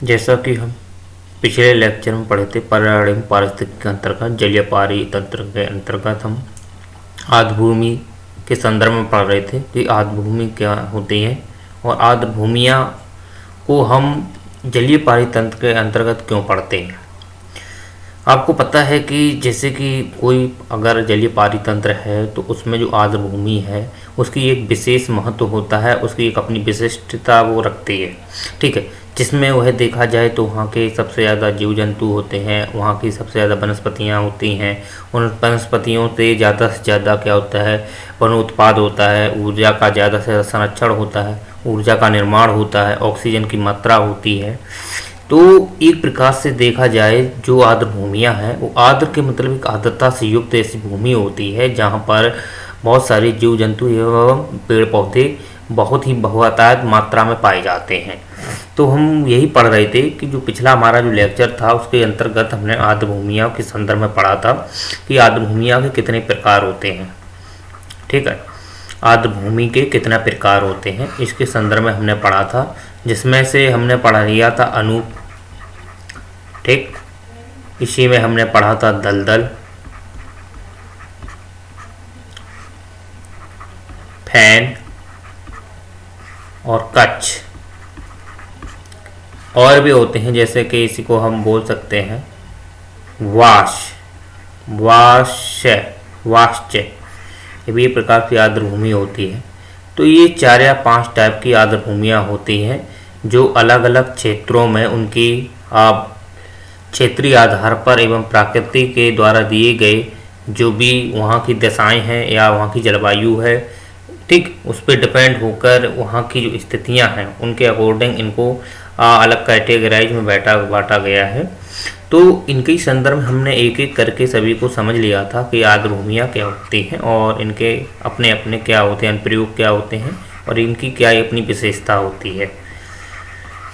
जैसा कि हम पिछले लेक्चर में पढ़े थे, पर्यावरण पारिस्थितिकी के अंतर्गत जलीय पारितंत्र के अंतर्गत हम आर्द्र भूमि के संदर्भ में पढ़ रहे थे कि आर्द्र भूमि क्या होती है और आर्द्र भूमियाँ को हम जलीय पारितंत्र के अंतर्गत क्यों पढ़ते हैं। आपको पता है कि जैसे कि कोई अगर जलीय पारितंत्र है तो उसमें जो आर्द्र भूमि है उसकी एक विशेष महत्व होता है, उसकी एक अपनी विशिष्टता वो रखती है, ठीक है। जिसमें वह देखा जाए तो वहाँ के सबसे ज़्यादा जीव जंतु होते हैं, वहाँ की सबसे ज़्यादा वनस्पतियाँ होती हैं। उन वनस्पतियों से ज़्यादा क्या होता है, वन उत्पाद होता है, ऊर्जा का ज़्यादा से ज़्यादा संरक्षण होता है, ऊर्जा का निर्माण होता है, ऑक्सीजन की मात्रा होती है। तो एक प्रकार से देखा जाए जो आर्द्र भूमियाँ हैं वो आर्द्र के मतलब एक आर्द्रता से युक्त ऐसी भूमि होती है जहाँ पर बहुत सारे जीव जंतु एवं पेड़ पौधे बहुत ही बहुतायत मात्रा में पाए जाते हैं। तो हम यही पढ़ रहे थे कि जो पिछला हमारा जो लेक्चर था उसके अंतर्गत हमने आर्द्र भूमियों के संदर्भ में पढ़ा था कि आर्द्र भूमियों के कितने प्रकार होते हैं, ठीक है। आर्द्र भूमि के कितना प्रकार होते हैं इसके संदर्भ में हमने पढ़ा था, जिसमें से हमने पढ़ा लिया था अनूप, ठीक। इसी में हमने पढ़ा था दलदल, फैन और कच्छ। और भी होते हैं जैसे कि इसी को हम बोल सकते हैं वाष्य, ये भी एक प्रकार की आर्द्र भूमि होती है। तो ये 4 या 5 टाइप की आर्द्र भूमियाँ होती हैं जो अलग अलग क्षेत्रों में उनकी क्षेत्रीय आधार पर एवं प्रकृति के द्वारा दिए गए जो भी वहाँ की दशाएं हैं या वहाँ की जलवायु है, ठीक, उस पर डिपेंड होकर वहाँ की जो स्थितियाँ हैं उनके अकॉर्डिंग इनको अलग कैटेगराइज में बांटा गया है। तो इनके संदर्भ में हमने एक एक करके सभी को समझ लिया था कि आर्द्र भूमियाँ क्या होती हैं और इनके अपने अपने क्या होते हैं, अनुप्रयोग क्या होते हैं और इनकी क्या अपनी विशेषता होती है,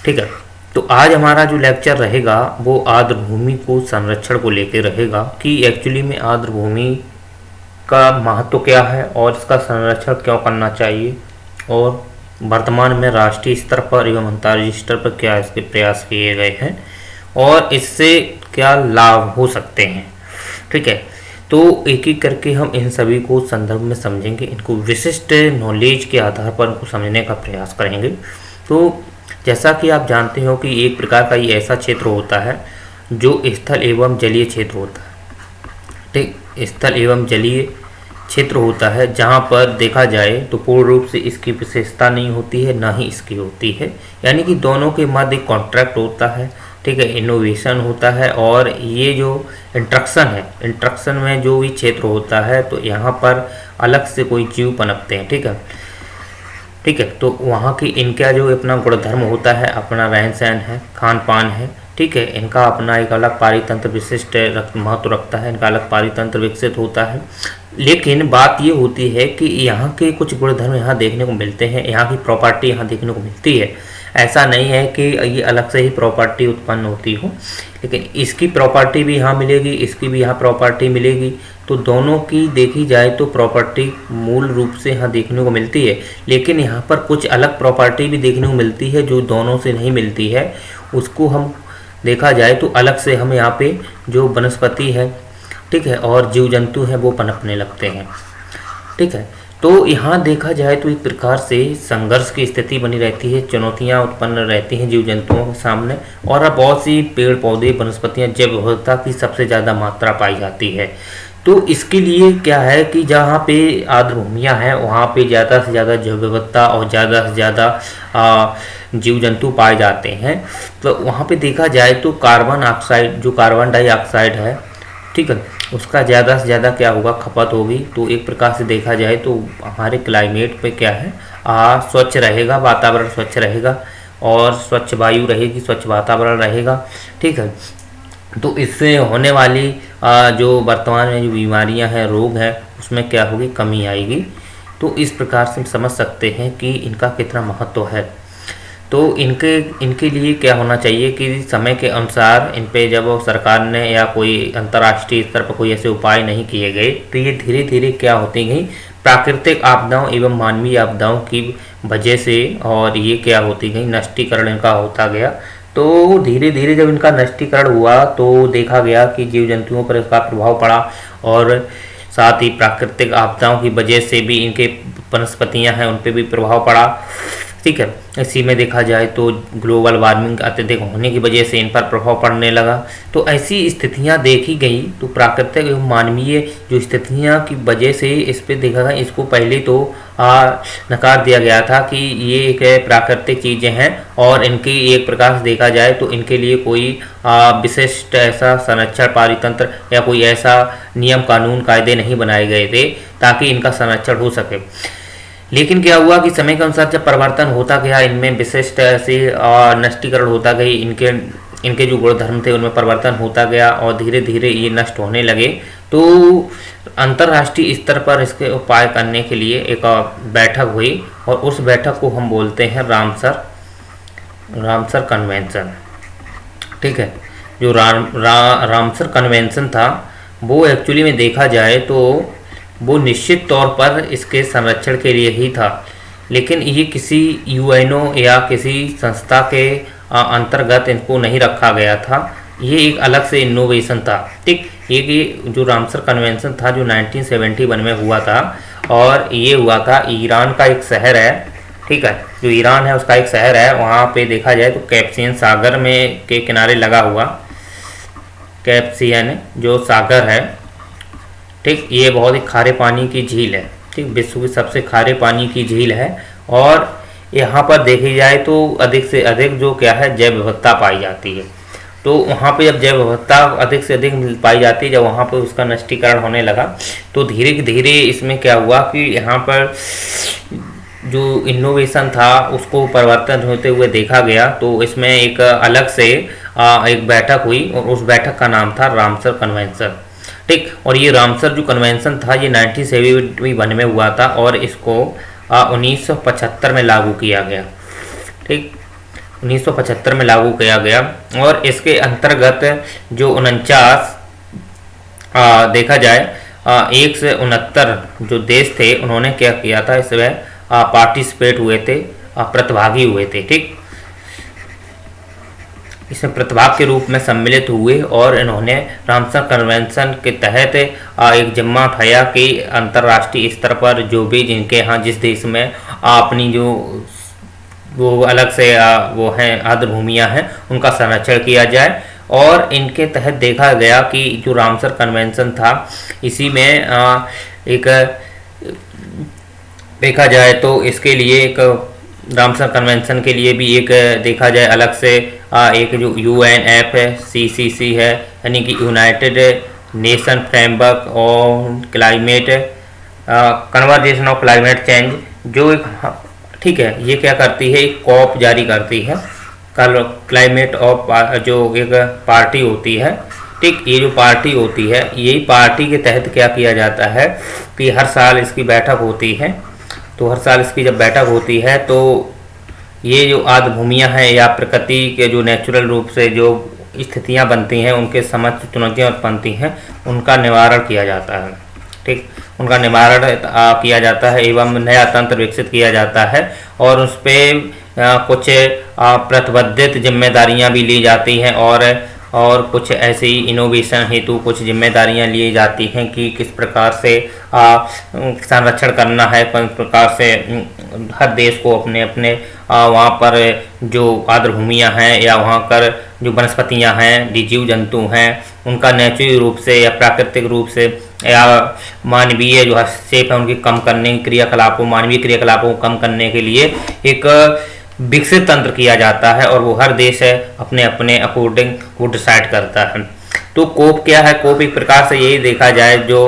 ठीक है। तो आज हमारा जो लेक्चर रहेगा वो आर्द्र भूमि को संरक्षण को लेकर रहेगा कि एक्चुअली में आर्द्र भूमि का महत्व क्या है और इसका संरक्षण क्यों करना चाहिए और वर्तमान में राष्ट्रीय स्तर पर एवं अंतर्राष्ट्रीय स्तर पर क्या इसके प्रयास किए गए हैं और इससे क्या लाभ हो सकते हैं, ठीक है। तो एक एक करके हम इन सभी को संदर्भ में समझेंगे, इनको विशिष्ट नॉलेज के आधार पर इनको समझने का प्रयास करेंगे। तो जैसा कि आप जानते हो कि एक प्रकार का ये ऐसा क्षेत्र होता है जो स्थल एवं जलीय क्षेत्र होता है, ठीक। स्थल एवं जलीय क्षेत्र होता है जहाँ पर देखा जाए तो पूर्ण रूप से इसकी विशेषता नहीं होती है, ना ही इसकी होती है, यानी कि दोनों के मध्य एक कॉन्ट्रैक्ट होता है, ठीक है, इनोवेशन होता है। और ये जो इंट्रक्शन में जो भी क्षेत्र होता है तो यहाँ पर अलग से कोई जीव पनपते हैं, ठीक है। तो वहाँ की इनका जो अपना गुणधर्म होता है, अपना रहन सहन है, खान पान है, ठीक है, इनका अपना एक अलग पारितंत्र विशिष्ट महत्व रखता है, इनका अलग पारितंत्र विकसित होता है। लेकिन बात ये होती है कि यहाँ के कुछ गुणधर्म यहाँ देखने को मिलते हैं, यहाँ की प्रॉपर्टी यहाँ देखने को मिलती है। ऐसा नहीं है कि ये अलग से ही प्रॉपर्टी उत्पन्न होती हो, लेकिन इसकी प्रॉपर्टी भी यहाँ मिलेगी, इसकी भी यहाँ प्रॉपर्टी मिलेगी। तो दोनों की देखी जाए तो प्रॉपर्टी मूल रूप से यहाँ देखने को मिलती है, लेकिन यहाँ पर कुछ अलग प्रॉपर्टी भी देखने को मिलती है जो दोनों से नहीं मिलती है। उसको हम देखा जाए तो अलग से हम यहाँ पे जो वनस्पति है, ठीक है, और जीव जंतु हैं वो पनपने लगते हैं, ठीक है। तो यहाँ देखा जाए तो एक प्रकार से संघर्ष की स्थिति बनी रहती है, चुनौतियाँ उत्पन्न रहती हैं जीव जंतुओं के सामने और अब बहुत सी पेड़ पौधे वनस्पतियाँ जैव विविधता की सबसे ज़्यादा मात्रा पाई जाती है। तो इसके लिए क्या है कि जहाँ पे आर्द्र भूमियाँ हैं वहाँ पे ज़्यादा से ज़्यादा जैव विविधता और ज़्यादा से ज़्यादा जीव जंतु पाए जाते हैं। तो वहाँ पे देखा जाए तो कार्बन ऑक्साइड, जो कार्बन डाइऑक्साइड है, ठीक है, उसका ज़्यादा से ज़्यादा क्या होगा, खपत होगी। तो एक प्रकार से देखा जाए तो हमारे क्लाइमेट पे क्या है, स्वच्छ रहेगा, वातावरण स्वच्छ रहेगा और स्वच्छ वायु रहेगी, स्वच्छ वातावरण रहेगा, ठीक है। तो इससे होने वाली जो वर्तमान में जो बीमारियां हैं, रोग हैं, उसमें क्या होगी, कमी आएगी। तो इस प्रकार से हम समझ सकते हैं कि इनका कितना महत्व है। तो इनके लिए क्या होना चाहिए कि समय के अनुसार इन पे जब सरकार ने या कोई अंतर्राष्ट्रीय स्तर पर कोई ऐसे उपाय नहीं किए गए तो ये धीरे धीरे क्या होती गई, प्राकृतिक आपदाओं एवं मानवीय आपदाओं की वजह से, और ये क्या होती गई, नष्टीकरण इनका होता गया। तो धीरे धीरे जब इनका नष्टीकरण हुआ तो देखा गया कि जीव जंतुओं पर इसका प्रभाव पड़ा, और साथ ही प्राकृतिक आपदाओं की वजह से भी इनके वनस्पतियां हैं उन पर भी प्रभाव पड़ा। ठीक है, इसी में देखा जाए तो ग्लोबल वार्मिंग अत्यधिक होने की वजह से इन पर प्रभाव पड़ने लगा। तो ऐसी स्थितियां देखी गई, तो प्राकृतिक एवं मानवीय जो स्थितियां की वजह से इस पे देखा गया, इसको पहले तो नकार दिया गया था कि ये एक प्राकृतिक चीज़ें हैं और इनकी एक प्रकार से देखा जाए तो इनके लिए कोई विशिष्ट ऐसा संरक्षण पारितंत्र या कोई ऐसा नियम कानून कायदे नहीं बनाए गए थे ताकि इनका संरक्षण हो सके। लेकिन क्या हुआ कि समय के अनुसार जब परिवर्तन होता गया, इनमें विशिष्ट ऐसे नष्टीकरण होता गई, इनके जो गुणधर्म थे उनमें परिवर्तन होता गया और धीरे धीरे ये नष्ट होने लगे। तो अंतर्राष्ट्रीय स्तर पर इसके उपाय करने के लिए एक बैठक हुई और उस बैठक को हम बोलते हैं रामसर कन्वेंशन। ठीक है, जो रामसर कन्वेंशन था वो एक्चुअली में देखा जाए तो वो निश्चित तौर पर इसके संरक्षण के लिए ही था, लेकिन ये किसी यूएनओ या किसी संस्था के अंतर्गत इनको नहीं रखा गया था। ये एक अलग से इनोवेशन था। ठीक, ये जो रामसर कन्वेंशन था जो 1971 में हुआ था, और ये हुआ था ईरान का एक शहर है। ठीक है, जो ईरान है उसका एक शहर है, वहाँ पे देखा जाए तो कैस्पियन सागर में के किनारे लगा हुआ कैस्पियन जो सागर है। ठीक, ये बहुत ही खारे पानी की झील है। ठीक, विश्व की सबसे खारे पानी की झील है, और यहाँ पर देखी जाए तो अधिक से अधिक जो क्या है जैव विविधता पाई जाती है। तो वहाँ पे जब जैव विविधता अधिक से अधिक पाई जाती है, जब वहाँ पे उसका नष्टीकरण होने लगा, तो धीरे धीरे इसमें क्या हुआ कि यहाँ पर जो इनोवेशन था उसको परिवर्तन होते हुए देखा गया। तो इसमें एक अलग से एक बैठक हुई और उस बैठक का नाम था रामसर कन्वेंशन। ठीक, और ये रामसर जो कन्वेंशन था ये 1971 में हुआ था और इसको 1975 में लागू किया गया। ठीक, 1975 में लागू किया गया, और इसके अंतर्गत जो 49 देखा जाए 1 से 69 जो देश थे उन्होंने क्या किया था, इसमें पार्टिसिपेट हुए थे, प्रतिभागी हुए थे। ठीक, इसमें प्रतिभाग के रूप में सम्मिलित हुए और इन्होंने रामसर कन्वेंशन के तहत एक जिम्मा उठाया कि अंतर्राष्ट्रीय स्तर पर जो भी जिनके यहाँ जिस देश में अपनी जो वो अलग से वो हैं आर्द्र भूमियाँ हैं उनका संरक्षण किया जाए। और इनके तहत देखा गया कि जो रामसर कन्वेंशन था इसी में एक देखा जाए तो इसके लिए एक रामसर कन्वेंशन के लिए भी एक देखा जाए अलग से एक जो UNFCCC है, यानी कि United nation framework on climate conversation of climate change, जो एक ठीक है ये क्या करती है, एक कॉप जारी करती है क्लाइमेट ऑफ जो एक पार्टी होती है। ठीक, ये जो पार्टी होती है यही पार्टी के तहत क्या किया जाता है कि हर साल इसकी बैठक होती है। तो हर साल इसकी जब बैठक होती है तो ये जो आर्द्र भूमियाँ हैं या प्रकृति के जो नेचुरल रूप से जो स्थितियाँ बनती हैं उनके समक्ष चुनौतियाँ उत्पन्नती हैं उनका निवारण किया जाता है। ठीक, उनका निवारण किया जाता है एवं नया तंत्र विकसित किया जाता है और उस पर कुछ प्रतिबद्धित जिम्मेदारियाँ भी ली जाती हैं और कुछ ऐसे ही इनोवेशन हेतु कुछ जिम्मेदारियां ली जाती हैं कि किस प्रकार से संरक्षण करना है, किस प्रकार से हर देश को अपने अपने वहाँ पर जो आर्द्र भूमियाँ हैं या वहाँ पर जो वनस्पतियाँ हैं, जीव जंतु हैं, उनका नेचुरल रूप से या प्राकृतिक रूप से या मानवीय जो हस्तक्षेप है उनकी कम करने की क्रियाकलापों मानवीय क्रियाकलापों को कम करने के लिए एक विकसित तंत्र किया जाता है और वो हर देश है अपने अपने अकॉर्डिंग वो डिसाइड करता है। तो कोप क्या है, कोप एक प्रकार से यही देखा जाए जो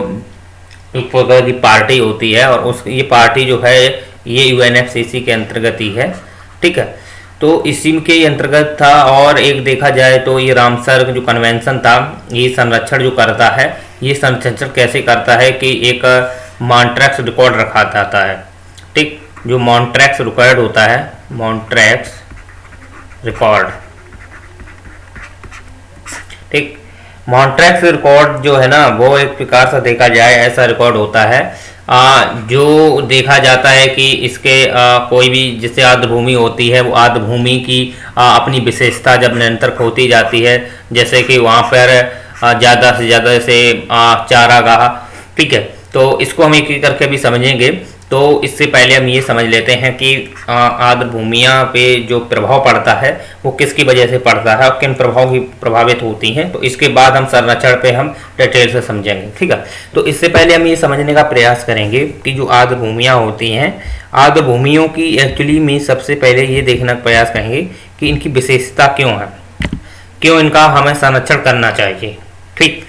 एक प्रकार की पार्टी होती है और उस ये पार्टी जो है ये UNFCCC के अंतर्गत ही है। ठीक है, तो इसी के अंतर्गत था। और एक देखा जाए तो ये रामसर जो कन्वेंशन था ये संरक्षण जो करता है, ये संरक्षण कैसे करता है कि एक मॉन्ट्रैक्स रिकॉर्ड रखा जाता है। ठीक, जो मॉन्ट्रैक्स रिकॉर्ड होता है, मॉन्ट्रैक्स रिकॉर्ड, ठीक, मॉन्ट्रैक्स रिकॉर्ड जो है ना वो एक प्रकार से देखा जाए ऐसा रिकॉर्ड होता है जो देखा जाता है कि इसके कोई भी जैसे आर्द्र भूमि होती है, वो आर्द्र भूमि की अपनी विशेषता जब निरंतर होती जाती है, जैसे कि वहाँ पर ज़्यादा से ज़्यादा जैसे चारागाह, ठीक है। तो इसको हम एक एक करके भी समझेंगे। तो इससे पहले हम ये समझ लेते हैं कि आर्द्र भूमियाँ पे जो प्रभाव पड़ता है वो किसकी वजह से पड़ता है और किन प्रभाव की प्रभावित होती हैं। तो इसके बाद हम संरक्षण पे हम डिटेल से समझेंगे, ठीक है। तो इससे पहले हम ये समझने का प्रयास करेंगे कि जो आर्द्र भूमियाँ होती हैं, आर्द्र भूमियों की एक्चुअली में सबसे पहले ये देखने का प्रयास करेंगे कि इनकी विशेषता क्यों है, क्यों इनका हमें संरक्षण करना चाहिए, ठीक।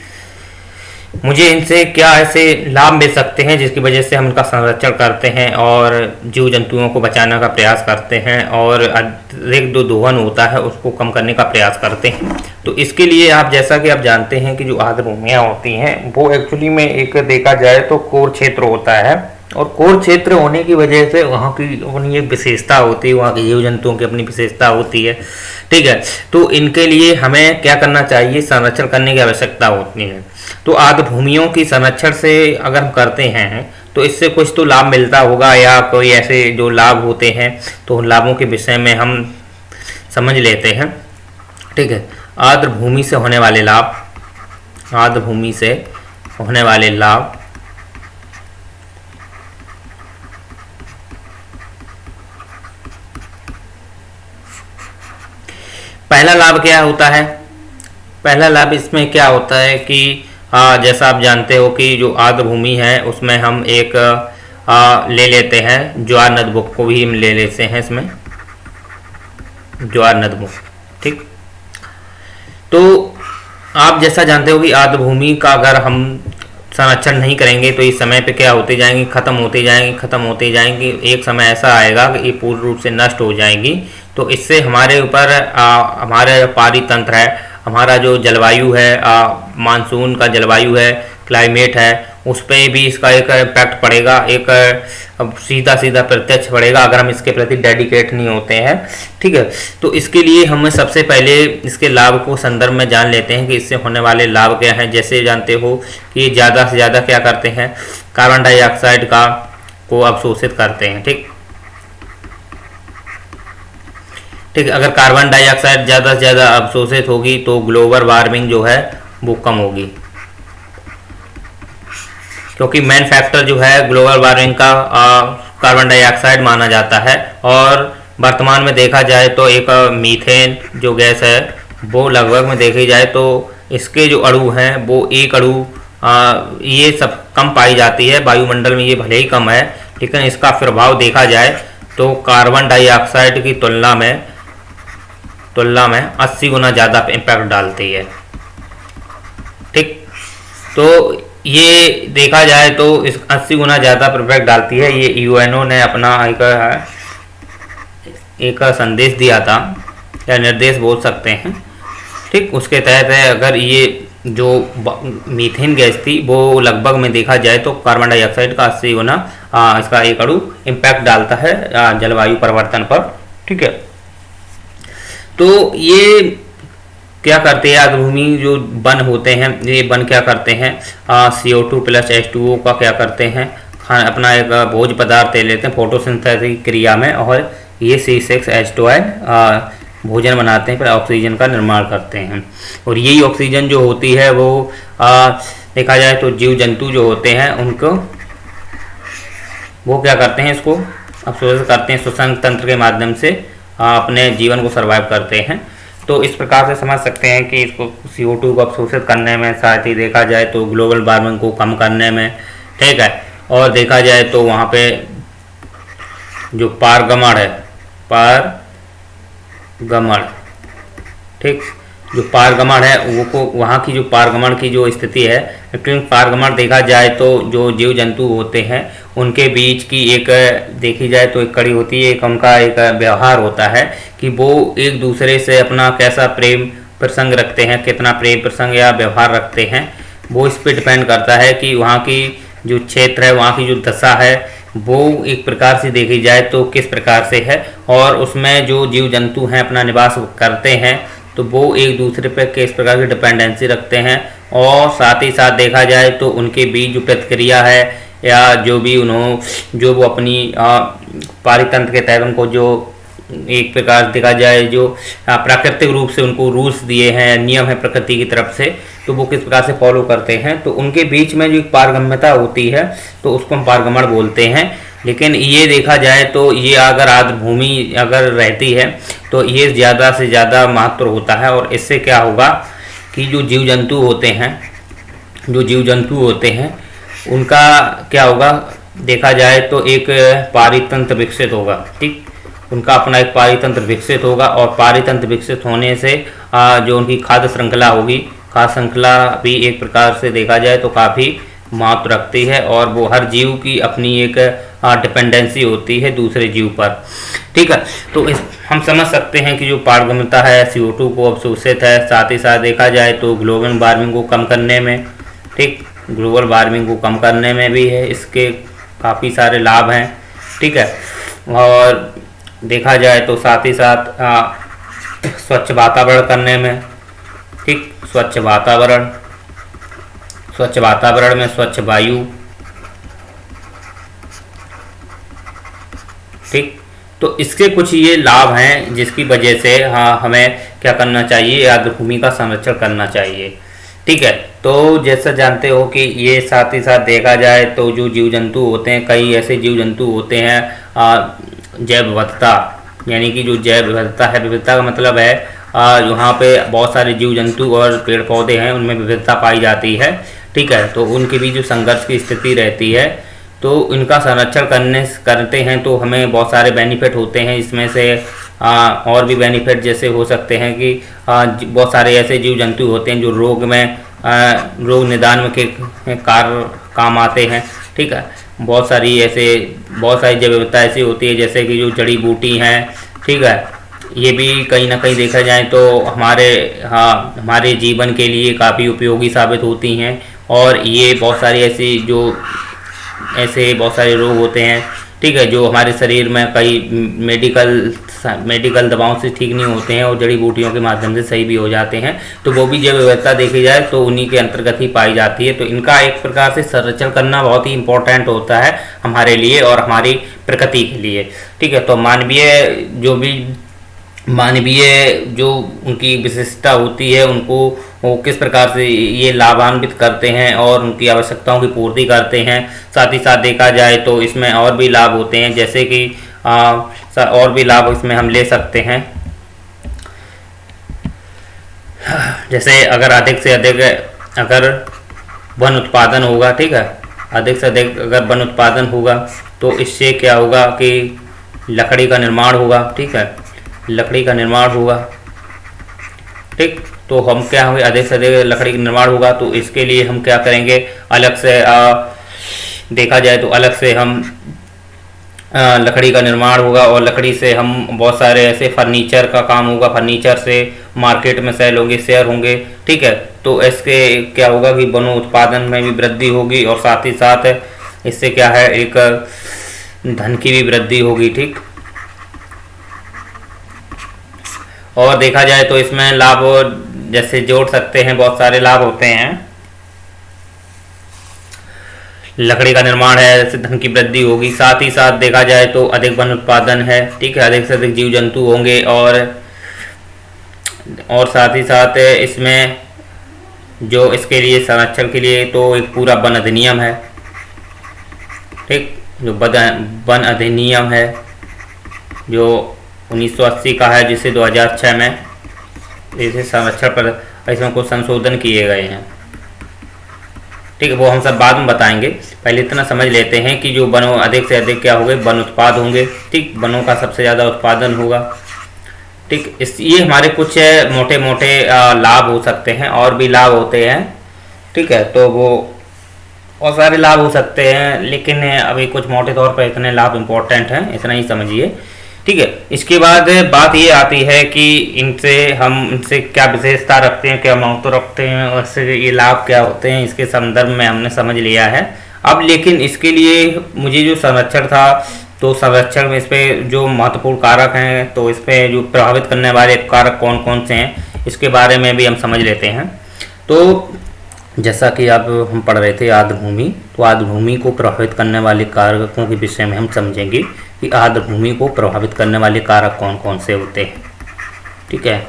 मुझे इनसे क्या ऐसे लाभ मिल सकते हैं जिसकी वजह से हम इनका संरक्षण करते हैं और जीव जंतुओं को बचाने का प्रयास करते हैं और अधिक जो दोहन होता है उसको कम करने का प्रयास करते हैं। तो इसके लिए आप जैसा कि आप जानते हैं कि जो आर्द्र भूमियाँ होती हैं वो एक्चुअली में एक देखा जाए तो कोर क्षेत्र होता है, और कोर क्षेत्र होने की वजह से वहाँ की अपनी एक विशेषता होती है, वहाँ के जीव जंतुओं की अपनी विशेषता होती है, ठीक है। तो इनके लिए हमें क्या करना चाहिए, संरक्षण करने की आवश्यकता होती है। तो आर्द्र भूमियों की संरक्षण से अगर हम करते हैं तो इससे कुछ तो लाभ मिलता होगा, या कोई ऐसे जो लाभ होते हैं तो उन लाभों के विषय में हम समझ लेते हैं, ठीक है। आर्द्र भूमि से होने वाले लाभ, आर्द्र भूमि से होने वाले लाभ, पहला लाभ क्या होता है, पहला लाभ इसमें क्या होता है कि जैसा आप जानते हो कि जो आर्द्र भूमि है उसमें हम एक ले लेते हैं ज्वार नदबुक को भी हम ले लेते हैं इसमें, ज्वार नदबुक, ठीक। तो आप जैसा जानते हो कि आर्द्र भूमि का अगर हम संरक्षण नहीं करेंगे तो इस समय पे क्या होती जाएंगी, खत्म होती जाएंगी, खत्म होती जाएंगी। एक समय ऐसा आएगा कि ये पूर्ण रूप से नष्ट हो जाएंगी। तो इससे हमारे ऊपर हमारा जो पारी तंत्र है, हमारा जो जलवायु है, मानसून का जलवायु है, क्लाइमेट है, उस पर भी इसका एक इम्पैक्ट पड़ेगा, एक सीधा सीधा प्रत्यक्ष पड़ेगा अगर हम इसके प्रति डेडिकेट नहीं होते हैं, ठीक है। तो इसके लिए हमें सबसे पहले इसके लाभ को संदर्भ में जान लेते हैं कि इससे होने वाले लाभ क्या हैं। जैसे जानते हो कि ज़्यादा से ज़्यादा क्या करते हैं, कार्बन डाइऑक्साइड को अवशोषित करते हैं, ठीक। अगर कार्बन डाइऑक्साइड ज़्यादा से ज़्यादा अवशोषित होगी तो ग्लोबल वार्मिंग जो है वो कम होगी, क्योंकि मेन फैक्टर जो है ग्लोबल वार्मिंग का कार्बन डाइऑक्साइड माना जाता है। और वर्तमान में देखा जाए तो एक मीथेन जो गैस है वो लगभग में देखी जाए तो इसके जो अणु हैं वो एक अणु ये सब कम पाई जाती है वायुमंडल में, ये भले ही कम है लेकिन इसका प्रभाव देखा जाए तो कार्बन डाइऑक्साइड की तुलना में 80 गुना ज़्यादा इम्पैक्ट डालती है, ठीक। तो ये देखा जाए तो इस 80 गुना ज़्यादा इम्पैक्ट डालती है। ये यूएनओ ने अपना एक संदेश दिया था या निर्देश बोल सकते हैं, ठीक। उसके तहत है अगर ये जो मीथेन गैस थी वो लगभग में देखा जाए तो कार्बन डाइऑक्साइड का 80 गुना इसका एक अणु इम्पैक्ट डालता है जलवायु परिवर्तन पर, ठीक है। तो ये क्या करते हैं, आर्द्र भूमि जो वन होते हैं ये वन क्या करते हैं, CO2 प्लस H2O का क्या करते हैं, अपना एक भोज्य पदार्थ ले लेते हैं फोटोसिंथेसिस क्रिया में, और ये C6H12 भोजन बनाते हैं, फिर ऑक्सीजन का निर्माण करते हैं। और यही ऑक्सीजन जो होती है वो देखा जाए तो जीव जंतु जो होते हैं उनको वो क्या करते हैं, इसको अवशोषित करते हैं, श्वसन तंत्र के माध्यम से अपने जीवन को सर्वाइव करते हैं। तो इस प्रकार से समझ सकते हैं कि इसको CO2 को अवशोषित करने में, साथ ही देखा जाए तो ग्लोबल वार्मिंग को कम करने में, ठीक है। और देखा जाए तो वहाँ पे जो पारगमन है, ठीक, जो पारगमन है वो को वहाँ की जो पारगमन की जो स्थिति है, लेकिन पारगमन देखा जाए तो जो जीव जंतु होते हैं उनके बीच की एक देखी जाए तो एक कड़ी होती है, एक उनका एक व्यवहार होता है कि वो एक दूसरे से अपना कैसा प्रेम प्रसंग रखते हैं, कितना प्रेम प्रसंग या व्यवहार रखते हैं, वो इस पर डिपेंड करता है कि वहाँ की जो क्षेत्र है, वहाँ की जो दशा है वो एक प्रकार से देखी जाए तो किस प्रकार से है, और उसमें जो जीव जंतु हैं अपना निवास करते हैं तो वो एक दूसरे पर किस प्रकार की डिपेंडेंसी रखते हैं। और साथ ही साथ देखा जाए तो उनके बीच जो प्रतिक्रिया है या जो वो अपनी पारितंत्र के तहत उनको जो एक प्रकार देखा जाए जो प्राकृतिक रूप से उनको रूल्स दिए हैं, नियम है प्रकृति की तरफ से, तो वो किस प्रकार से फॉलो करते हैं, तो उनके बीच में जो एक पारगम्यता होती है तो उसको हम पारगमन बोलते हैं। लेकिन ये देखा जाए तो ये अगर आर्द्र भूमि अगर रहती है तो ये ज़्यादा से ज़्यादा महत्व होता है, और इससे क्या होगा कि जो जीव जंतु होते हैं उनका क्या होगा, देखा जाए तो एक पारितंत्र विकसित होगा। ठीक, उनका अपना एक पारितंत्र विकसित होगा, और पारितंत्र विकसित होने से जो उनकी खाद्य श्रृंखला होगी, खाद्य श्रृंखला भी एक प्रकार से देखा जाए तो काफ़ी महत्व रखती है, और वो हर जीव की अपनी एक डिपेंडेंसी होती है दूसरे जीव पर। ठीक है, तो हम समझ सकते हैं कि जो पारगम्यता है CO2 को अवशोषित है, साथ ही साथ देखा जाए तो ग्लोबल वार्मिंग को कम करने में, ठीक, ग्लोबल वार्मिंग को कम करने में भी है, इसके काफ़ी सारे लाभ हैं। ठीक है, और देखा जाए तो साथ ही साथ स्वच्छ वातावरण करने में, ठीक, स्वच्छ वातावरण में स्वच्छ वायु, ठीक, तो इसके कुछ ये लाभ हैं जिसकी वजह से हमें क्या करना चाहिए, आर्द्र भूमि का संरक्षण करना चाहिए। ठीक है, तो जैसा जानते हो कि ये साथ ही साथ देखा जाए तो जो जीव जंतु होते हैं, कई ऐसे जीव जंतु होते हैं जैव विविधता, यानी कि जो जैव विविधता है, विविधता का मतलब है यहाँ पे बहुत सारे जीव जंतु और पेड़ पौधे हैं, उनमें विविधता पाई जाती है। ठीक है, तो उनके बीच जो संघर्ष की स्थिति रहती है, तो इनका संरक्षण करते हैं तो हमें बहुत सारे बेनिफिट होते हैं। इसमें से और भी बेनिफिट जैसे हो सकते हैं कि बहुत सारे ऐसे जीव जंतु होते हैं जो रोग निदान में के काम आते हैं। ठीक है, बहुत सारी जैव विविधता ऐसी होती है जैसे कि जो जड़ी बूटी हैं, ठीक है, ये भी कहीं ना कहीं देखा जाए तो हमारे जीवन के लिए काफ़ी उपयोगी साबित होती हैं। और ये बहुत सारे रोग होते हैं, ठीक है, जो हमारे शरीर में कई मेडिकल दवाओं से ठीक नहीं होते हैं और जड़ी बूटियों के माध्यम से सही भी हो जाते हैं, तो वो भी जैव विविधता देखी जाए तो उन्हीं के अंतर्गत ही पाई जाती है। तो इनका एक प्रकार से संरक्षण करना बहुत ही इम्पोर्टेंट होता है हमारे लिए और हमारी प्रकृति के लिए। ठीक है, तो मानवीय जो उनकी विशिष्टता होती है, उनको वो किस प्रकार से ये लाभान्वित करते हैं और उनकी आवश्यकताओं की पूर्ति करते हैं। साथ ही साथ देखा जाए तो इसमें और भी लाभ होते हैं, जैसे कि और भी लाभ इसमें हम ले सकते हैं, जैसे अगर अधिक से अधिक अगर वन उत्पादन होगा, ठीक है, अधिक से अधिक अगर वन उत्पादन होगा तो इससे क्या होगा कि लकड़ी का निर्माण होगा। ठीक है, लकड़ी का निर्माण होगा, ठीक, तो हम क्या होंगे, अधिक से अधिक लकड़ी का निर्माण होगा तो इसके लिए हम क्या करेंगे, अलग से देखा जाए तो अलग से हम लकड़ी का निर्माण होगा और लकड़ी से हम बहुत सारे ऐसे फर्नीचर का काम होगा, फर्नीचर से मार्केट में सेल होंगे, शेयर होंगे। ठीक है, तो इसके क्या होगा कि वनों उत्पादन में भी वृद्धि होगी और साथ ही साथ इससे क्या है, एक धन की भी वृद्धि होगी। ठीक, और देखा जाए तो इसमें लाभ जैसे जोड़ सकते हैं, बहुत सारे लाभ होते हैं। लकड़ी का निर्माण है, इससे धन की वृद्धि होगी, साथ ही साथ देखा जाए तो अधिक वन उत्पादन है। ठीक है, अधिक से अधिक जीव जंतु होंगे और साथ ही साथ इसमें जो इसके लिए संरक्षण के लिए तो एक पूरा वन अधिनियम है। ठीक, जो वन अधिनियम है जो 1980 का है, जिसे 2006 में इसे संरक्षण पर इसमें कुछ संशोधन किए गए हैं। ठीक है, वो हम सब बाद में बताएंगे, पहले इतना समझ लेते हैं कि जो वनों अधिक से अधिक क्या होंगे, वन उत्पाद होंगे। ठीक, वनों का सबसे ज़्यादा उत्पादन होगा। ठीक, ये हमारे कुछ मोटे मोटे लाभ हो सकते हैं, और भी लाभ होते हैं। ठीक है, तो वो बहुत सारे लाभ हो सकते हैं, लेकिन अभी कुछ मोटे तौर पर इतने लाभ इम्पोर्टेंट हैं, इतना ही समझिए। ठीक है, इसके बाद बात ये आती है कि इनसे क्या विशेषता रखते हैं, क्या महत्व रखते हैं और इससे ये लाभ क्या होते हैं, इसके संदर्भ में हमने समझ लिया है। अब लेकिन इसके लिए मुझे जो संरक्षण था, तो संरक्षण में इस पर जो महत्वपूर्ण कारक हैं, तो इस पर जो प्रभावित करने वाले कारक कौन कौन से हैं, इसके बारे में भी हम समझ लेते हैं। तो जैसा कि अब हम पढ़ रहे थे आर्द्रभूमि, तो आर्द्रभूमि को प्रभावित करने वाले कारकों के विषय में हम समझेंगे कि आर्द्रभूमि को प्रभावित करने वाले कारक कौन कौन से होते हैं। ठीक है,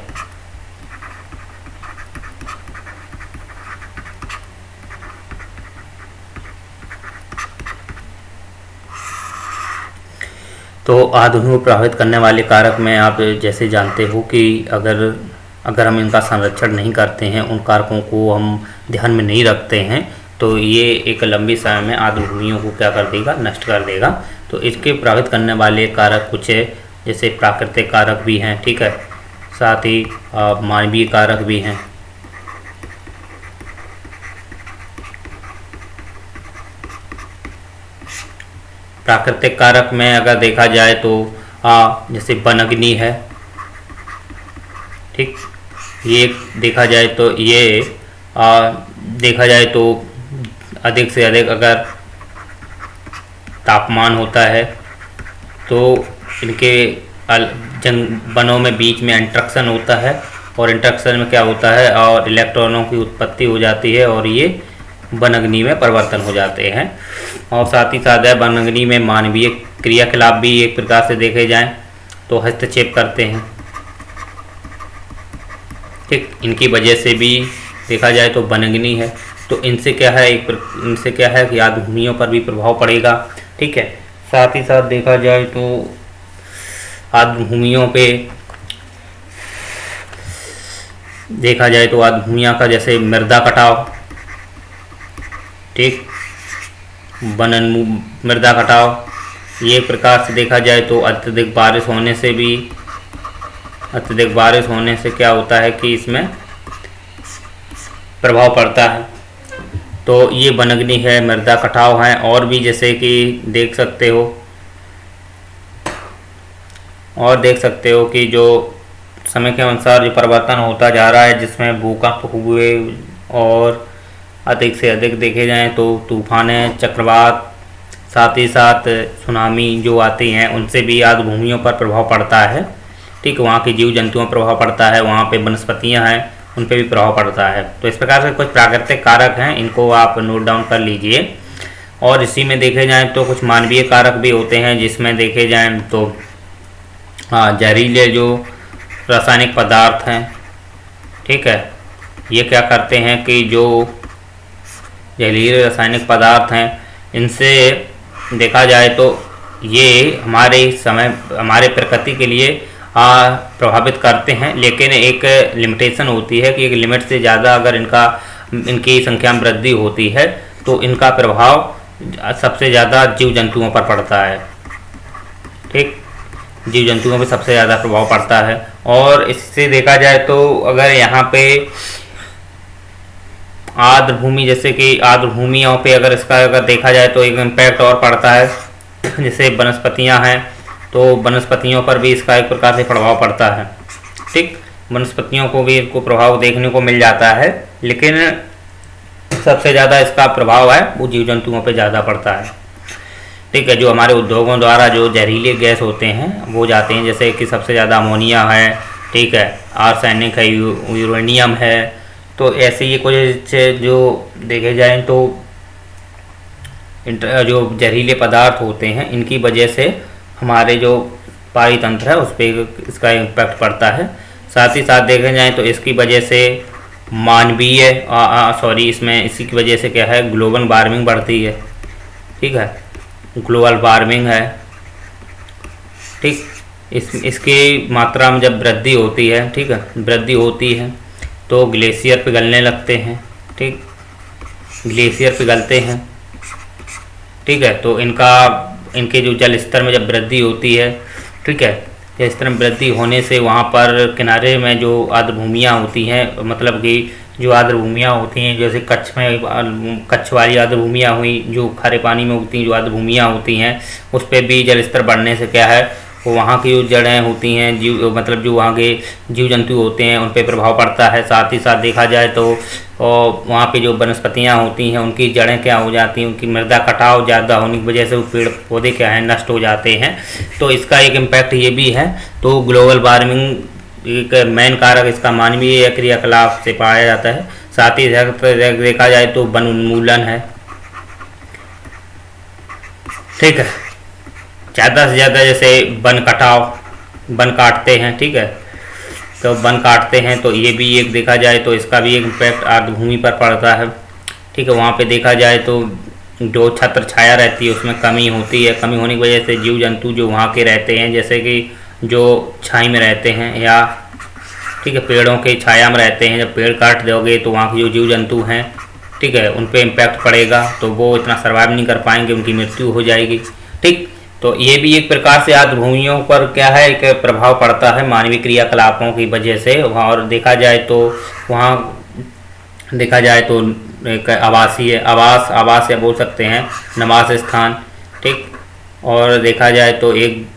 तो आर्द्रभूमि को प्रभावित करने वाले कारक में आप जैसे जानते हो कि अगर हम इनका संरक्षण नहीं करते हैं, उन कारकों को हम ध्यान में नहीं रखते हैं, तो ये एक लंबी समय में आर्द्रभूमियों को क्या कर देगा, नष्ट कर देगा। तो इसके प्रभावित करने वाले कारक कुछ है, जैसे प्राकृतिक कारक भी हैं, ठीक है, साथ ही मानवीय कारक भी हैं। प्राकृतिक कारक में अगर देखा जाए तो जैसे वनाग्नि है, ठीक, ये देखा जाए तो ये देखा जाए तो अधिक से अधिक अगर तापमान होता है तो इनके वनों में बीच में इंटरेक्शन होता है, और इंटरेक्शन में क्या होता है, और इलेक्ट्रॉनों की उत्पत्ति हो जाती है और ये वनाग्नि में परिवर्तन हो जाते हैं। और साथ ही साथ वनाग्नि में मानवीय क्रियाकलाप भी एक प्रकार से देखे जाएं तो हस्तक्षेप करते हैं, ठीक, इनकी वजह से भी देखा जाए तो वनाग्नि है, तो इनसे क्या है कि आर्द्रभूमियों पर भी प्रभाव पड़ेगा। ठीक है, साथ ही साथ देखा जाए तो आर्द्रभूमियों पे देखा जाए तो आर्द्रभूमियों का जैसे मृदा कटाव, ठीक, मृदा कटाव, ये एक प्रकार से देखा जाए तो अत्यधिक बारिश होने से क्या होता है कि इसमें प्रभाव पड़ता है। तो ये वनाग्नि है, मृदा कटाव है, और भी जैसे कि देख सकते हो कि जो समय के अनुसार जो परिवर्तन होता जा रहा है, जिसमें भूकंप हुए और अधिक से अधिक देखे जाएं तो तूफानें, चक्रवात, साथ ही साथ सुनामी जो आती हैं, उनसे भी आर्द्रभूमियों पर प्रभाव पड़ता है। ठीक, वहाँ के जीव जंतुओं पर प्रभाव पड़ता है, वहाँ पे वनस्पतियाँ हैं उन पे भी प्रभाव पड़ता है। तो इस प्रकार से कुछ प्राकृतिक कारक हैं, इनको आप नोट डाउन कर लीजिए। और इसी में देखे जाएं तो कुछ मानवीय कारक भी होते हैं, जिसमें देखे जाएं तो जहरीले जो रासायनिक पदार्थ हैं, ठीक है, ये क्या करते हैं कि जो जहरीले रासायनिक पदार्थ हैं, इनसे देखा जाए तो ये हमारे प्रकृति के लिए प्रभावित करते हैं, लेकिन एक लिमिटेशन होती है कि एक लिमिट से ज़्यादा अगर इनकी संख्या में वृद्धि होती है तो इनका प्रभाव सबसे ज़्यादा जीव जंतुओं पर पड़ता है। ठीक, जीव जंतुओं पर सबसे ज़्यादा प्रभाव पड़ता है। और इससे देखा जाए तो अगर यहाँ पे आर्द्रभूमि, जैसे कि आर्द्रभूमियों पे अगर देखा जाए तो एक इम्पैक्ट और पड़ता है, जैसे वनस्पतियाँ हैं तो वनस्पतियों पर भी इसका एक प्रकार से प्रभाव पड़ता है। ठीक, वनस्पतियों को भी इसको प्रभाव देखने को मिल जाता है, लेकिन सबसे ज़्यादा इसका प्रभाव है वो जीव जंतुओं पे ज़्यादा पड़ता है। ठीक है, जो हमारे उद्योगों द्वारा जो जहरीले गैस होते हैं वो जाते हैं, जैसे कि सबसे ज़्यादा अमोनिया है, ठीक है, आर्सेनिक है, यूरेनियम है, तो ऐसे ही कुछ जो देखे जाएँ तो जो जहरीले पदार्थ होते हैं, इनकी वजह से हमारे जो पारी तंत्र है उस पर इसका इम्पैक्ट पड़ता है। साथ ही साथ देखे जाएँ तो इसकी वजह से इसी की वजह से क्या है, ग्लोबल वार्मिंग बढ़ती है। ठीक है, ग्लोबल वार्मिंग है, ठीक, इसकी मात्रा में जब वृद्धि होती है, ठीक है, वृद्धि होती है तो ग्लेशियर पिघलने लगते हैं। ठीक, ग्लेशियर पिघलते हैं, ठीक है, तो इनके जो जल स्तर में जब वृद्धि होती है, ठीक है, जल स्तर में वृद्धि होने से वहाँ पर किनारे में जो आर्द्रभूमियाँ होती हैं, मतलब कि जो आर्द्रभूमियाँ होती हैं, जैसे कच्छ वाली आर्द्रभूमियाँ हुई, जो खारे पानी में उगती जो आर्द्रभूमियाँ होती हैं, उस पर भी जल स्तर बढ़ने से क्या है, वो वहाँ की जो जड़ें होती हैं, जो वहाँ के जीव जंतु होते हैं उन पर प्रभाव पड़ता है। साथ ही साथ देखा जाए तो वहाँ पे जो वनस्पतियाँ होती हैं उनकी जड़ें क्या हो जाती हैं, उनकी मृदा कटाव ज़्यादा होने की वजह से वो पेड़ पौधे क्या हैं, नष्ट हो जाते हैं। तो इसका एक इम्पैक्ट ये भी है। तो ग्लोबल वार्मिंग एक मेन कारक इसका मानवीय क्रियाकलाप से पाया जाता है। साथ ही देखा जाए तो वन उन्मूलन है, ठीक है। ज़्यादा से ज़्यादा जैसे वन काटते हैं, ठीक है, तो वन काटते हैं तो ये भी एक देखा जाए तो इसका भी एक इम्पैक्ट आर्द्रभूमि पर पड़ता है, ठीक है। वहाँ पे देखा जाए तो जो छत्र छाया रहती है उसमें कमी होती है। कमी होने की वजह से जीव जंतु जो वहाँ के रहते हैं, जैसे कि जो छाई में रहते हैं या, ठीक है, पेड़ों के छाया में रहते हैं, जब पेड़ काट दोगे तो वहाँ के जो जीव जंतु हैं, ठीक है, उन पे इम्पैक्ट पड़ेगा, तो वो इतना सर्वाइव नहीं कर पाएंगे, उनकी मृत्यु हो जाएगी, ठीक। तो ये भी एक प्रकार से आर्द्रभूमियों पर क्या है, एक प्रभाव पड़ता है मानवीय क्रियाकलापों की वजह से। वहाँ और देखा जाए तो वहाँ देखा जाए तो एक आवास या बोल सकते हैं निवास स्थान, ठीक। और देखा जाए तो एक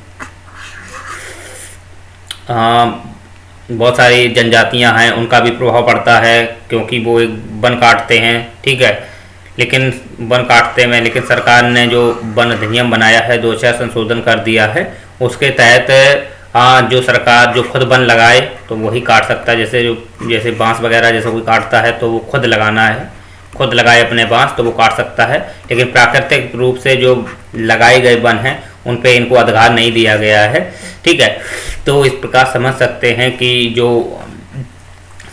बहुत सारी जनजातियां हैं, उनका भी प्रभाव पड़ता है, क्योंकि वो एक वन काटते हैं, ठीक है। लेकिन वन काटते में लेकिन सरकार ने जो वन अधिनियम बनाया है, 2004 संशोधन कर दिया है, उसके तहत जो सरकार जो खुद वन लगाए तो वही काट सकता है। जैसे बांस वगैरह जैसे कोई काटता है तो वो खुद लगाना है, खुद लगाए अपने बांस तो वो काट सकता है। लेकिन प्राकृतिक रूप से जो लगाए गए वन हैं उन पे इनको अधिकार नहीं दिया गया है, ठीक है। तो इस प्रकार समझ सकते हैं कि जो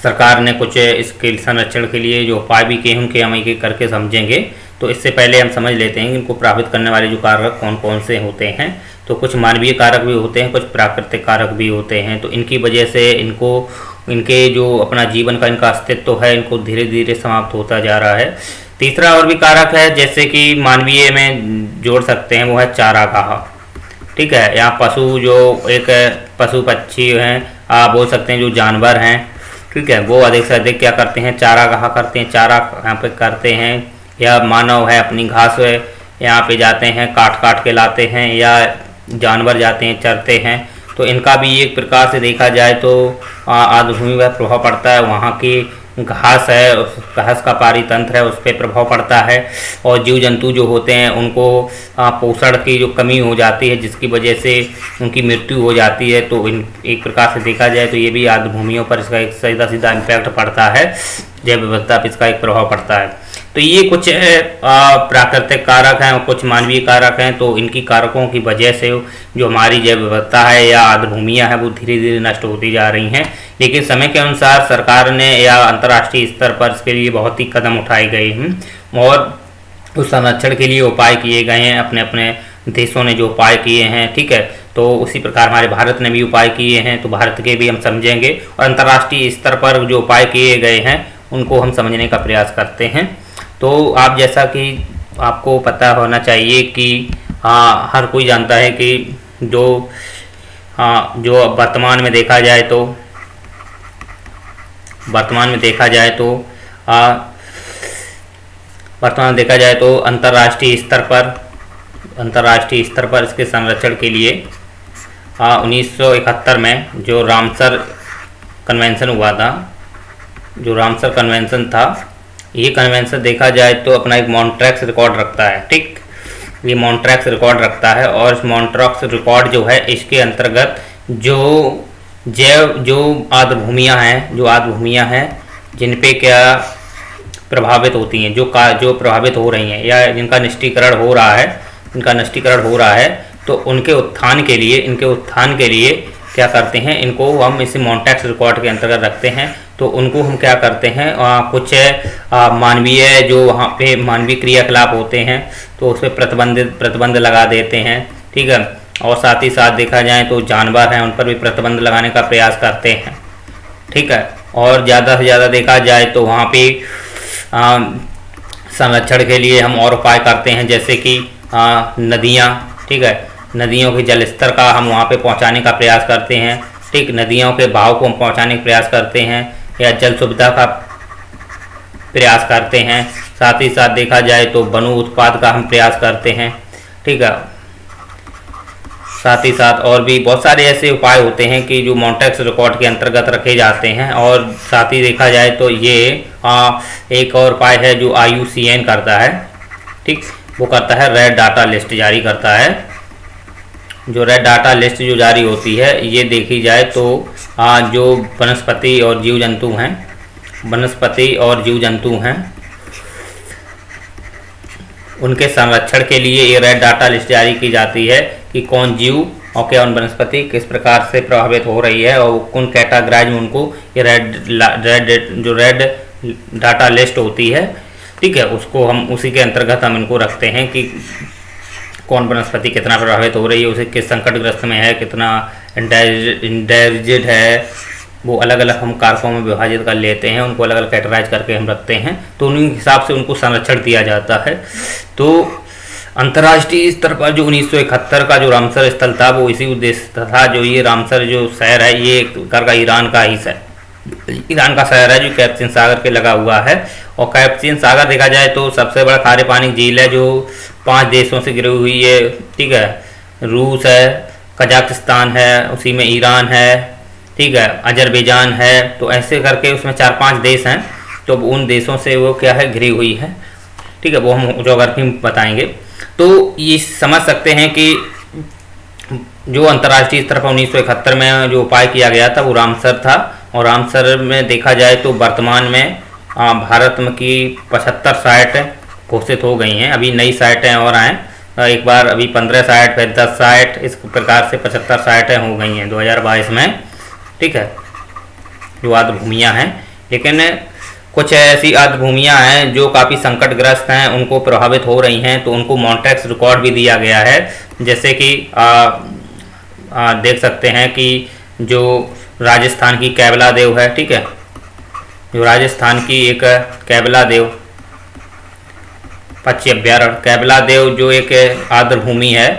सरकार ने कुछ इसके संरक्षण के लिए जो उपाय भी किए उनके हम एक करके समझेंगे। तो इससे पहले हम समझ लेते हैं कि इनको प्रभावित करने वाले जो कारक कौन कौन से होते हैं। तो कुछ मानवीय कारक भी होते हैं, कुछ प्राकृतिक कारक भी होते हैं। तो इनकी वजह से इनके जो अपना जीवन का इनका अस्तित्व है, इनको धीरे धीरे समाप्त होता जा रहा है। तीसरा और भी कारक है, जैसे कि मानवीय में जोड़ सकते हैं, वो है चारागाह, ठीक है। यहाँ पशु जो एक पशु पक्षी हैं, आप बोल सकते हैं जो जानवर हैं, ठीक है, वो अधिक से अधिक क्या करते हैं, चारागाह करते हैं, चारा यहाँ पे करते हैं। या मानव है अपनी घास यहाँ पे जाते हैं, काट काट के लाते हैं, या जानवर जाते हैं चरते हैं। तो इनका भी एक प्रकार से देखा जाए तो आर्द्रभूमि पर प्रभाव पड़ता है। वहाँ की घास है, उस घास का पारितंत्र है, उस पर प्रभाव पड़ता है। और जीव जंतु जो होते हैं उनको पोषण की जो कमी हो जाती है, जिसकी वजह से उनकी मृत्यु हो जाती है। तो एक प्रकार से देखा जाए तो ये भी आर्द्रभूमियों पर इसका एक सीधा सीधा इम्पैक्ट पड़ता है, जैव विविधता पर इसका एक प्रभाव पड़ता है। तो ये कुछ प्राकृतिक कारक हैं और कुछ मानवीय कारक हैं। तो इनकी कारकों की वजह से जो हमारी जैव विविधता है या आर्द्रभूमियाँ हैं वो धीरे धीरे नष्ट होती जा रही हैं। लेकिन समय के अनुसार सरकार ने या अंतर्राष्ट्रीय स्तर पर इसके लिए बहुत ही कदम उठाए गए हैं और उस संरक्षण के लिए उपाय किए गए हैं। अपने अपने देशों ने जो उपाय किए हैं, ठीक है, तो उसी प्रकार हमारे भारत ने भी उपाय किए हैं। तो भारत के भी हम समझेंगे और अंतर्राष्ट्रीय स्तर पर जो उपाय किए गए हैं उनको हम समझने का प्रयास करते हैं। तो आप जैसा कि आपको पता होना चाहिए कि हर कोई जानता है कि जो वर्तमान में देखा जाए तो अंतर्राष्ट्रीय स्तर पर इसके संरक्षण के लिए 1971 में जो रामसर कन्वेंशन हुआ था, जो रामसर कन्वेंशन था, ये कन्वेंशन देखा जाए तो अपना एक मॉन्ट्रैक्स रिकॉर्ड रखता है, ठीक। ये मॉन्ट्रैक्स रिकॉर्ड रखता है और इस मॉन्ट्रैक्स रिकॉर्ड जो है इसके अंतर्गत जो आर्द्रभूमियाँ हैं जिन पे क्या प्रभावित होती हैं, जो प्रभावित हो रही हैं या जिनका नष्टीकरण हो रहा है, तो इनके उत्थान के लिए क्या करते हैं, इनको हम इसी मॉन्ट्रैक्स रिकॉर्ड के अंतर्गत रखते हैं। तो उनको हम क्या करते हैं, कुछ मानवीय जो वहाँ पे मानवीय क्रियाकलाप होते हैं तो उस पर प्रतिबंध लगा देते हैं, ठीक है। और साथ ही साथ देखा जाए तो जानवर हैं उन पर भी प्रतिबंध लगाने का प्रयास करते हैं, ठीक है। और ज़्यादा से ज़्यादा देखा जाए तो वहाँ पे संरक्षण के लिए हम और उपाय करते हैं, जैसे कि नदियाँ, ठीक है, नदियों के जल स्तर का हम वहाँ पे पहुँचाने का प्रयास करते हैं, ठीक। नदियों के बहाव को हम पहुँचाने का प्रयास करते हैं या जल सुविधा का प्रयास करते हैं। साथ ही साथ देखा जाए तो वनु उत्पाद का हम प्रयास करते हैं, ठीक है। साथ ही साथ और भी बहुत सारे ऐसे उपाय होते हैं कि जो मॉन्ट्रैक्स रिकॉर्ड के अंतर्गत रखे जाते हैं। और साथ ही देखा जाए तो ये एक और उपाय है जो IUCN करता है, ठीक। वो करता है रेड डाटा लिस्ट जारी करता है। जो रेड डाटा लिस्ट जो जारी होती है, ये देखी जाए तो जो वनस्पति और जीव जंतु हैं वनस्पति और जीव जंतु हैं, उनके संरक्षण के लिए ये रेड डाटा लिस्ट जारी की जाती है कि कौन जीव और क्या उन वनस्पति किस प्रकार से प्रभावित हो रही है और कौन कैटेगराइज में उनको ये रेड डाटा लिस्ट होती है, ठीक है, उसको हम उसी के अंतर्गत हम इनको रखते हैं कि कौन वनस्पति कितना प्रभावित हो रही है, उसे किस संकटग्रस्त में है, कितना इंडेंजर्ड है, वो अलग अलग हम कारकों में विभाजित कर लेते हैं, उनको अलग अलग कैटेगराइज करके हम रखते हैं, तो उन्हीं हिसाब से उनको संरक्षण दिया जाता है। तो अंतर्राष्ट्रीय स्तर पर जो 1971 का जो रामसर स्थल था वो इसी उद्देश्य था। जो ये रामसर जो शहर है ये एक प्रकार का ईरान का ही ईरान का शहर है जो कैस्पियन सागर के लगा हुआ है। और कैस्पियन सागर देखा जाए तो सबसे बड़ा खारे पानी की झील है जो 5 देशों से घिरी हुई है, ठीक है, रूस है, कजाकिस्तान है, उसी में ईरान है, ठीक है, अजरबैजान है, तो ऐसे करके उसमें 4-5 देश हैं। तो उन देशों से वो क्या है घिरी हुई है, ठीक है, वो हम ज्योग्राफी में बताएंगे। तो ये समझ सकते हैं कि जो अंतर्राष्ट्रीय स्तर पर 1971 में जो उपाय किया गया था वो रामसर था। और रामसर में देखा जाए तो वर्तमान में भारत में की 75 साइट घोषित हो गई हैं, अभी नई साइटें और आएँ, एक बार अभी 15 साइट, फिर 10 साइट, इस प्रकार से 75 साइटें हो गई हैं 2022 में, ठीक है, जो आर्द्र भूमियाँ हैं। लेकिन कुछ ऐसी आर्द्र भूमियाँ हैं जो काफ़ी संकटग्रस्त हैं, उनको प्रभावित हो रही हैं, तो उनको मॉन्टेक्स रिकॉर्ड भी दिया गया है। जैसे कि देख सकते हैं कि जो राजस्थान की कैबला देव है, ठीक है, जो राजस्थान की एक कैबला देव पक्षी अभ्यारण्य कैबला देव जो एक आर्द्र भूमि है,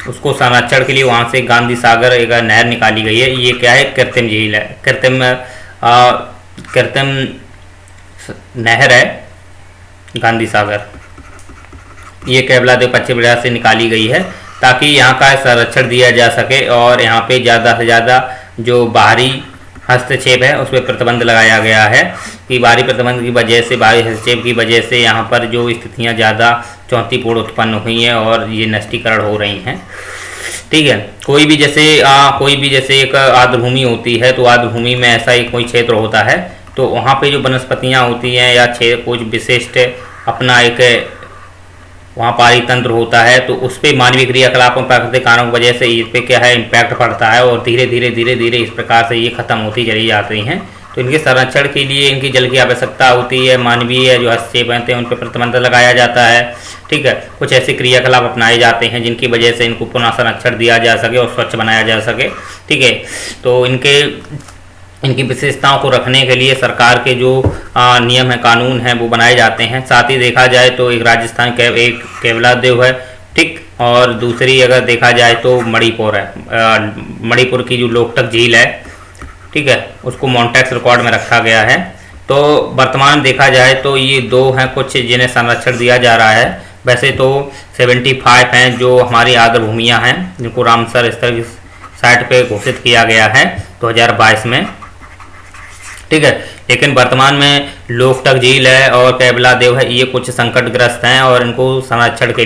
उसको संरक्षण के लिए वहाँ से गांधी सागर एक नहर निकाली गई है। ये क्या है, कृत्रिम झील है, कृत्रिम नहर है गांधी सागर। ये कैबला देव पश्चिम बंगाल से निकाली गई है ताकि यहाँ का संरक्षण दिया जा सके और यहाँ पे ज़्यादा से ज़्यादा जो बाहरी हस्तक्षेप है उस पर प्रतिबंध लगाया गया है कि बाहरी प्रतिबंध की वजह से, बाहरी हस्तक्षेप की वजह से यहाँ पर जो स्थितियाँ ज़्यादा चुनौतीपूर्ण उत्पन्न हुई हैं और ये नष्टीकरण हो रही हैं, ठीक है। कोई भी जैसे एक आर्द्र भूमि होती है तो आर्द्र भूमि में ऐसा एक कोई क्षेत्र होता है तो वहाँ पे जो वनस्पतियाँ होती हैं या कुछ विशिष्ट अपना एक वहाँ पारी तंत्र होता है, तो उस पर मानवीय क्रियाकलापों प्राकृतिक कारणों की वजह से इस पर क्या है इम्पैक्ट पड़ता है और धीरे धीरे इस प्रकार से ये ख़त्म होती चली जाती हैं। तो इनके संरक्षण के लिए इनकी जल की आवश्यकता होती है, मानवीय जो हस्तक्षेप होते हैं उन पर प्रतिबंध लगाया जाता है, ठीक है। कुछ ऐसे क्रियाकलाप अपनाए जाते हैं जिनकी वजह से इनको पुनः संरक्षण दिया जा सके और स्वच्छ बनाया जा सके, ठीक है। तो इनकी विशेषताओं को रखने के लिए सरकार के जो नियम है, कानून हैं, वो बनाए जाते हैं। साथ ही देखा जाए तो एक राजस्थान एक कैबला देव है, ठीक, और दूसरी अगर देखा जाए तो मणिपुर है। मणिपुर की जो लोकटक झील है, ठीक है, उसको मॉन्टेक्स रिकॉर्ड में रखा गया है। तो वर्तमान देखा जाए तो ये 2 हैं कुछ जिन्हें संरक्षण दिया जा रहा है। वैसे तो 75 हैं जो हमारी आर्द्र भूमियाँ हैं जिनको रामसर स्थल की साइट पे घोषित किया गया है 2022 में, ठीक है। लेकिन वर्तमान में लोकटक झील है और कैबला देव है, ये कुछ संकटग्रस्त हैं और इनको संरक्षण के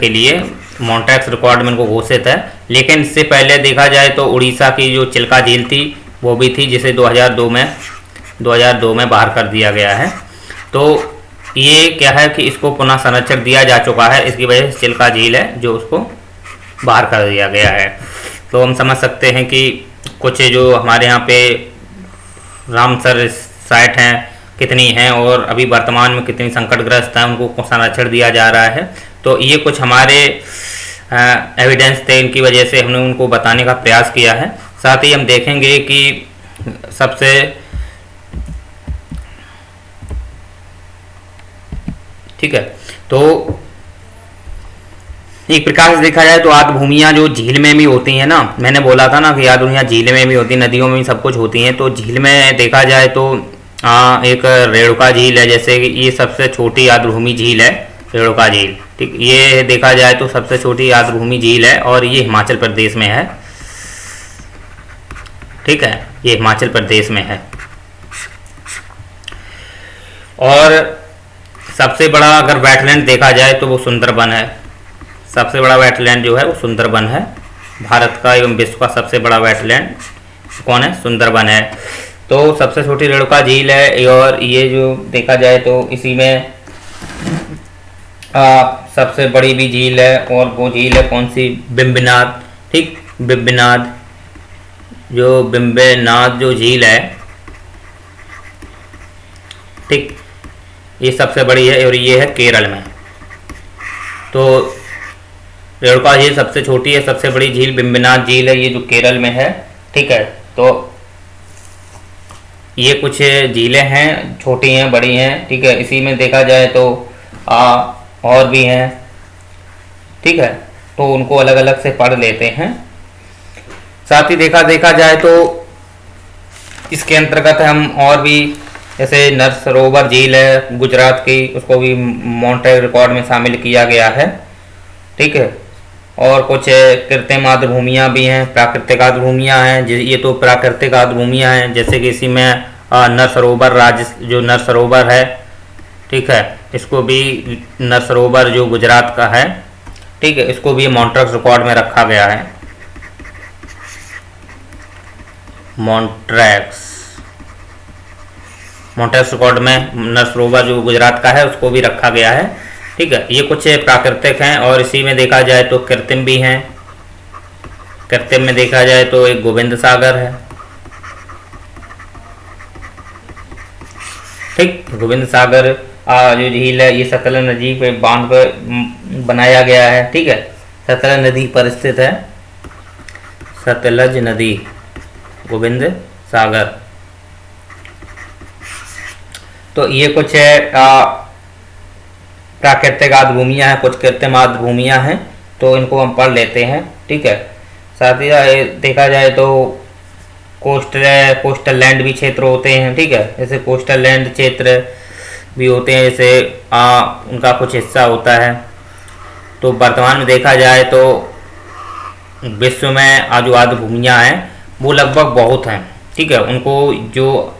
लिए मॉन्टेक्स रिकॉर्ड में इनको घोषित है। लेकिन इससे पहले देखा जाए तो उड़ीसा की जो चिल्का झील थी वो भी थी जिसे 2002 में बाहर कर दिया गया है। तो ये क्या है कि इसको पुनः संरक्षण दिया जा चुका है, इसकी वजह से चिल्का झील है जो उसको बाहर कर दिया गया है। तो हम समझ सकते हैं कि कुछ जो हमारे यहाँ पे रामसर साइट हैं कितनी हैं और अभी वर्तमान में कितनी संकटग्रस्त हैं, उनको संरक्षण दिया जा रहा है। तो ये कुछ हमारे एविडेंस थे, इनकी वजह से हमने उनको बताने का प्रयास किया है। साथ ही हम देखेंगे कि सबसे ठीक है, तो एक प्रकार से देखा जाए तो आर्द्र भूमियाँ जो झील में भी होती हैं ना, मैंने बोला था ना कि आर्द्र भूमियाँ झील में भी होती हैं, नदियों में भी सब कुछ होती हैं। तो झील में देखा जाए तो एक रेणुका झील है, जैसे कि ये सबसे छोटी आर्द्र भूमि झील है रेणुका झील, ठीक। ये देखा जाए तो सबसे छोटी आर्द्र भूमि झील है और ये हिमाचल प्रदेश में है, ठीक है, ये हिमाचल प्रदेश में है। और सबसे बड़ा अगर वेटलैंड देखा जाए तो वो सुंदरबन है। सबसे बड़ा वेटलैंड जो है वो सुंदरबन है। भारत का एवं विश्व का सबसे बड़ा वेटलैंड कौन है? सुंदरबन है। तो सबसे छोटी रेणुका झील है, और ये जो देखा जाए तो इसी में सबसे बड़ी भी झील है, और वो झील है कौन सी, बिम्बनाथ। ठीक, बिम्बनाथ, जो बिम्बनाथ जो झील है, ठीक, ये सबसे बड़ी है और ये है केरल में। तो रेणुका झील सबसे छोटी है, सबसे बड़ी झील बिम्बनाथ झील है, ये जो केरल में है। ठीक है, तो ये कुछ झीलें हैं, छोटी हैं, बड़ी हैं। ठीक है, इसी में देखा जाए तो और भी हैं। ठीक है, तो उनको अलग अलग से पढ़ लेते हैं। साथ ही देखा जाए तो इसके अंतर्गत हम और भी, जैसे नर सरोवर झील है गुजरात की, उसको भी मॉन्ट्रियल रिकॉर्ड में शामिल किया गया है। ठीक है, और कुछ कृत्रिम आर्द्र भूमियाँ भी हैं, प्राकृतिक आर्द्र भूमियाँ हैं। ये तो प्राकृतिक आर्द्र भूमियाँ हैं, जैसे कि इसी में नर सरोवर जो नर सरोवर है, ठीक है, इसको भी नर सरोवर जो गुजरात का है, ठीक है, इसको भी मॉन्ट्रियल रिकॉर्ड में रखा गया है। मॉन्ट्रियल रिकॉर्ड में नर सरोवर जो गुजरात का है उसको भी रखा गया है। ठीक है, ये कुछ प्राकृतिक हैं, और इसी में देखा जाए तो कृत्रिम भी हैं। कृत्रिम में देखा जाए तो एक गोविंद सागर है। ठीक, गोविंद सागर जो झील है, ये सतलज नदी पे बांध पर बनाया गया है। ठीक है, सतलज नदी पर स्थित है, सतलज नदी, गोविंद सागर। तो ये कुछ प्राकृतिक आर्द्र भूमियाँ हैं, कुछ कृत्रिम आर्द्र भूमियाँ हैं, तो इनको हम पढ़ लेते हैं। ठीक है, साथ ही देखा जाए तो कोस्टल लैंड भी क्षेत्र होते हैं। ठीक है, जैसे कोस्टल लैंड क्षेत्र भी होते हैं, जैसे उनका कुछ हिस्सा होता है। तो वर्तमान में देखा जाए तो विश्व में जो आर्द्र भूमियाँ हैं वो लगभग बहुत हैं। ठीक है, उनको जो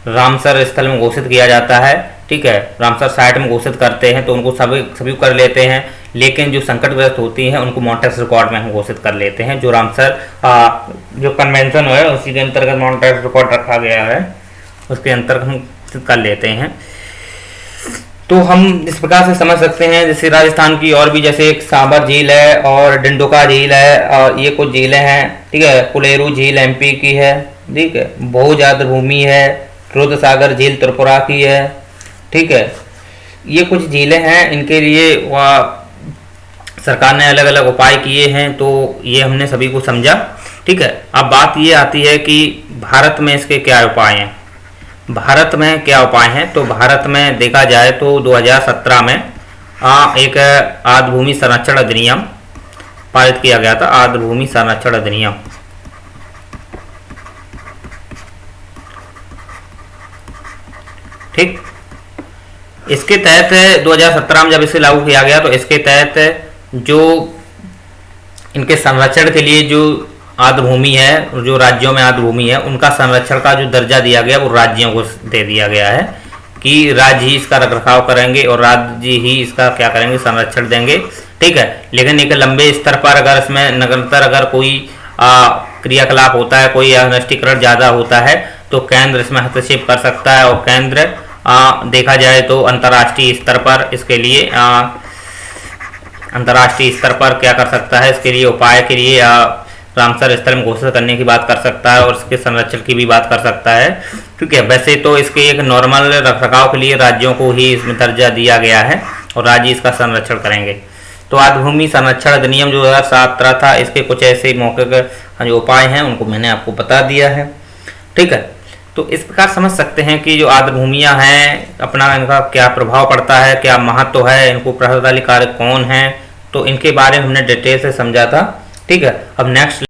रामसर स्थल में घोषित किया जाता है, ठीक है, रामसर साइट में घोषित करते हैं, तो उनको सभी कर लेते हैं। लेकिन जो संकटग्रस्त होती हैं उनको मॉन्ट्रियल रिकॉर्ड में हम घोषित कर लेते हैं। जो रामसर जो कन्वेंशन है उसी के अंतर्गत मॉन्ट्रियल रिकॉर्ड रखा गया है, उसके अंतर्गत हम घोषित कर लेते हैं। तो हम इस प्रकार से समझ सकते हैं, जैसे राजस्थान की और भी, जैसे एक सांबर झील है और डिंडोका झील है, और ये कुछ झीलें हैं। ठीक है, कुलेरू झील एमपी की है। ठीक है, भोज आर्द्र भूमि है, रुद्र सागर झील त्रिपुरा की है। ठीक है, ये कुछ झीलें हैं, इनके लिए सरकार ने अलग अलग उपाय किए हैं, तो ये हमने सभी को समझा। ठीक है, अब बात ये आती है कि भारत में इसके क्या उपाय हैं। भारत में क्या उपाय हैं, तो भारत में देखा जाए तो 2017 में एक आर्द्र भूमि संरक्षण अधिनियम पारित किया गया था, आर्द्र भूमि संरक्षण अधिनियम। ठीक, इसके तहत 2017 में जब इसे लागू किया गया, तो इसके तहत जो इनके संरक्षण के लिए जो आर्द्र भूमि है, जो राज्यों में आर्द्र भूमि है, उनका संरक्षण का जो दर्जा दिया गया वो राज्यों को दे दिया गया है कि राज्य ही इसका रखरखाव करेंगे और राज्य ही इसका क्या करेंगे, संरक्षण देंगे। ठीक है, लेकिन एक लंबे स्तर पर अगर इसमें निरंतर अगर कोई क्रियाकलाप होता है, कोई अनिष्टीकरण ज़्यादा होता है, तो केंद्र इसमें हस्तक्षेप कर सकता है। और केंद्र देखा जाए तो अंतर्राष्ट्रीय स्तर पर इसके लिए अंतर्राष्ट्रीय स्तर पर क्या कर सकता है, इसके लिए उपाय के लिए रामसर स्थल में घोषित करने की बात कर सकता है और इसके संरक्षण की भी बात कर सकता है। ठीक है, वैसे तो इसके एक नॉर्मल रखरखाव के लिए राज्यों को ही इसमें दर्जा दिया गया है और राज्य इसका संरक्षण करेंगे। तो आर्द्र भूमि संरक्षण अधिनियम 2017 था, इसके कुछ ऐसे मौखिक जो उपाय हैं उनको मैंने आपको बता दिया है। ठीक है, तो इस प्रकार समझ सकते हैं कि जो आर्द्र भूमियाँ हैं अपना इनका क्या प्रभाव पड़ता है, क्या महत्व है, इनको प्रभावशाली कारक कौन हैं, तो इनके बारे में हमने डिटेल से समझा था। ठीक है, अब नेक्स्ट